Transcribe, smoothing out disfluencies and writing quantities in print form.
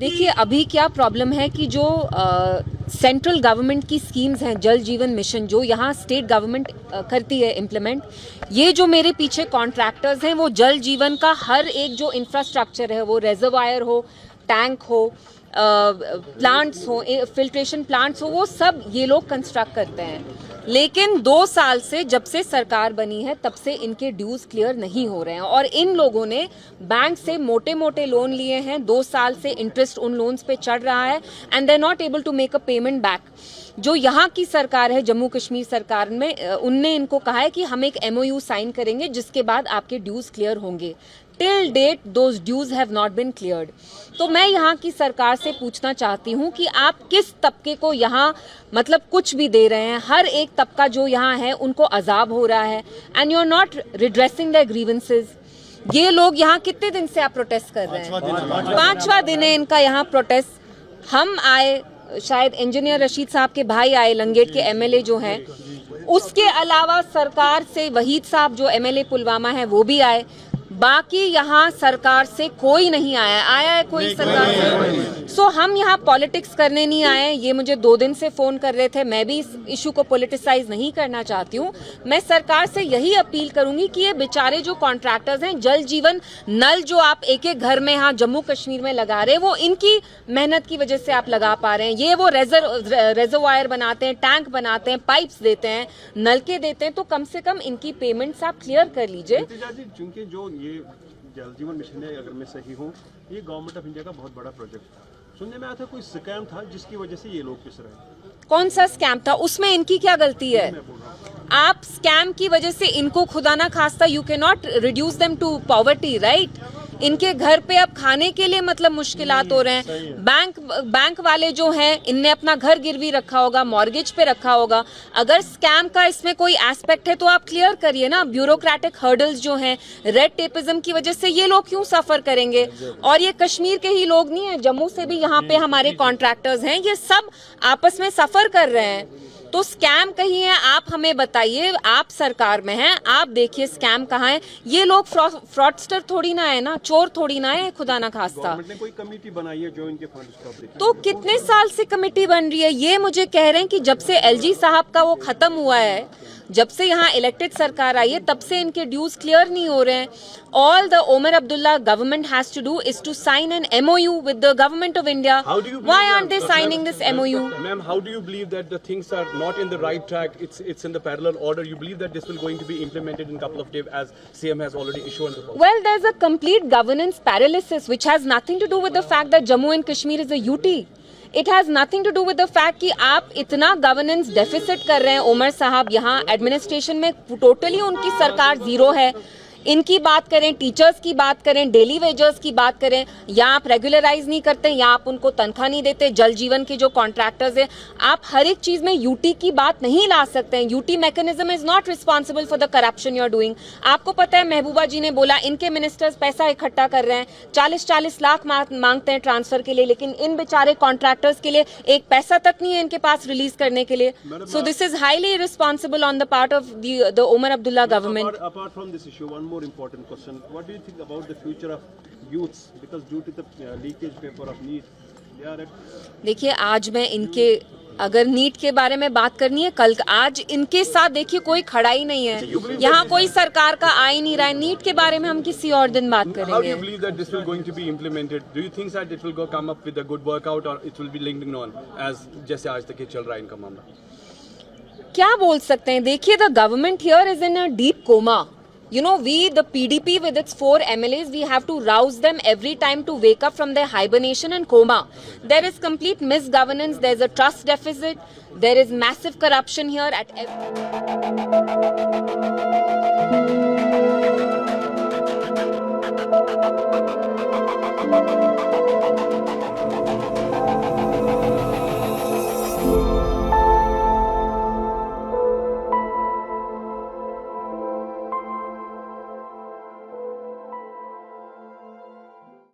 देखिए अभी क्या प्रॉब्लम है कि जो सेंट्रल गवर्नमेंट की स्कीम्स हैं, जल जीवन मिशन जो यहाँ स्टेट गवर्नमेंट करती है इम्प्लीमेंट, ये जो मेरे पीछे कॉन्ट्रैक्टर्स हैं वो जल जीवन का हर एक जो इंफ्रास्ट्रक्चर है, वो रेजरवायर हो, टैंक हो, प्लांट्स हो, फिल्ट्रेशन प्लांट्स हो, वो सब ये लोग कंस्ट्रक्ट करते हैं। लेकिन 2 साल से जब से सरकार बनी है तब से इनके ड्यूज क्लियर नहीं हो रहे हैं और इन लोगों ने बैंक से मोटे मोटे लोन लिए हैं। 2 साल से इंटरेस्ट उन लोन्स पे चढ़ रहा है and they are not able to make a payment back. जो यहाँ की सरकार है, जम्मू कश्मीर सरकार में, उनने इनको कहा है कि हम एक MOU साइन करेंगे जिसके बाद आपके ड्यूज क्लियर होंगे। Till date those dues have not been cleared. तो मैं यहाँ की सरकार से पूछना चाहती हूँ कि आप किस तबके को यहाँ मतलब कुछ भी दे रहे हैं। हर एक तबका जो यहाँ है उनको अजाब हो रहा है and you are not redressing their grievances. ये लोग यहाँ कितने दिन से आप प्रोटेस्ट कर रहे हैं? 5वां दिन है इनका यहाँ प्रोटेस्ट। हम आए, शायद इंजीनियर रशीद साहब के भाई आए, लंगेट के MLA जो हैं, उसके अलावा सरकार से वहीद साहब जो MLA पुलवामा है वो भी आए। बाकी यहाँ सरकार से कोई नहीं आया है कोई सरकार से। सो हम यहाँ पॉलिटिक्स करने नहीं आए। ये मुझे 2 दिन से फोन कर रहे थे। मैं भी इस इशू को पॉलिटिसाइज नहीं करना चाहती हूँ। मैं सरकार से यही अपील करूंगी कि ये बेचारे जो कॉन्ट्रैक्टर्स हैं, जल जीवन नल जो आप एक एक घर में यहाँ जम्मू कश्मीर में लगा रहे हैं, वो इनकी मेहनत की वजह से आप लगा पा रहे हैं। ये वो रेजरवायर बनाते हैं, टैंक बनाते हैं, पाइप्स देते हैं, नलके देते हैं, तो कम से कम इनकी पेमेंट्स आप क्लियर कर लीजिए। चूंकि जो ये जल जीवन मिशन है, अगर मैं सही हूँ, ये गवर्नमेंट ऑफ इंडिया का बहुत बड़ा प्रोजेक्ट था। सुनने में आया था कोई स्कैम था जिसकी वजह से ये लोग पिस रहे हैं। कौन सा स्कैम था? उसमें इनकी क्या गलती है? आप स्कैम की वजह से इनको खुदा ना खास्ता, you can not reduce them to poverty, right? इनके घर पे अब खाने के लिए मतलब मुश्किलात हो रहे हैं। बैंक वाले जो हैं, इनने अपना घर गिरवी रखा होगा, मॉर्गेज पे रखा होगा। अगर स्कैम का इसमें कोई एस्पेक्ट है तो आप क्लियर करिए ना। ब्यूरोक्रेटिक हर्डल्स जो हैं, रेड टेपिज्म की वजह से ये लोग क्यों सफर करेंगे? और ये कश्मीर के ही लोग नहीं है, जम्मू से भी यहाँ पे हमारे कॉन्ट्रैक्टर्स हैं, ये सब आपस में सफर कर रहे हैं। तो स्कैम कहीं है, आप हमें बताइए। आप सरकार में हैं, आप देखिए स्कैम कहाँ है। ये लोग फ्रॉडस्टर थोड़ी ना है ना, चोर थोड़ी ना है, खुदा ना खास्ता। गवर्नमेंट ने कोई कमेटी बनाई है जो इनके फंड स्टॉप। तो कितने साल से कमेटी बन रही है? ये मुझे कह रहे हैं कि जब से LG साहब का वो खत्म हुआ है, जब से यहाँ इलेक्टेड सरकार आई है, तब से इनके ड्यूज क्लियर नहीं हो रहे हैं। All the Omar Abdullah government has to do is to sign an MOU with the government of India. Why aren't they signing this MOU? Ma'am, how do you believe that the things are not in the right track? It's in the parallel order. You believe that this will going to be implemented in a couple of days, as CM has already issued the policy? Well, there's a complete governance paralysis, which has nothing to do with the fact that Jammu and Kashmir is a UT. It has nothing to do with the fact कि आप इतना governance deficit कर रहे हैं। उमर साहब यहाँ administration में totally उनकी सरकार जीरो है। इनकी बात करें, टीचर्स की बात करें, डेली वेजर्स की बात करें, या आप रेगुलराइज नहीं करते, या आप उनको तनख्वाह नहीं देते। जल जीवन के जो कॉन्ट्रैक्टर्स हैं, आप हर एक चीज में यूटी की बात नहीं ला सकते हैं। UT mechanism is not responsible for the corruption you are doing. आपको पता है, महबूबा जी ने बोला इनके मिनिस्टर्स पैसा इकट्ठा कर रहे हैं, 40-40 लाख मांगते हैं ट्रांसफर के लिए, लेकिन इन बेचारे कॉन्ट्रैक्टर्स के लिए एक पैसा तक नहीं है इनके पास रिलीज करने के लिए। So this is highly responsible on the part of the Omar Abdullah government. Apart from this issue, one more important question: what do you think about the future of youths? Because due to the leakage paper of NEET, they are at... देखिए, आज मैं इनके, अगर NEET के बारे में बात करनी है, कल आज इनके साथ देखिए कोई खड़ा ही नहीं है। यहाँ कोई सरकार का आ ही नहीं रहा है। नीट के बारे में हम किसी और दिन बात करेंगे। How do you believe that this will going to be implemented? Do you think that it will go come up with a good workout, or it will be linked on as जैसे आज तक ये चल रहा है इनका मामला? क्या बोल सकते हैं? देखिए, the government here is in a deep coma. You know, we, the PDP with its 4 MLAs, we have to rouse them every time to wake up from their hibernation and coma. There is complete misgovernance, there's a trust deficit, there is massive corruption here at every...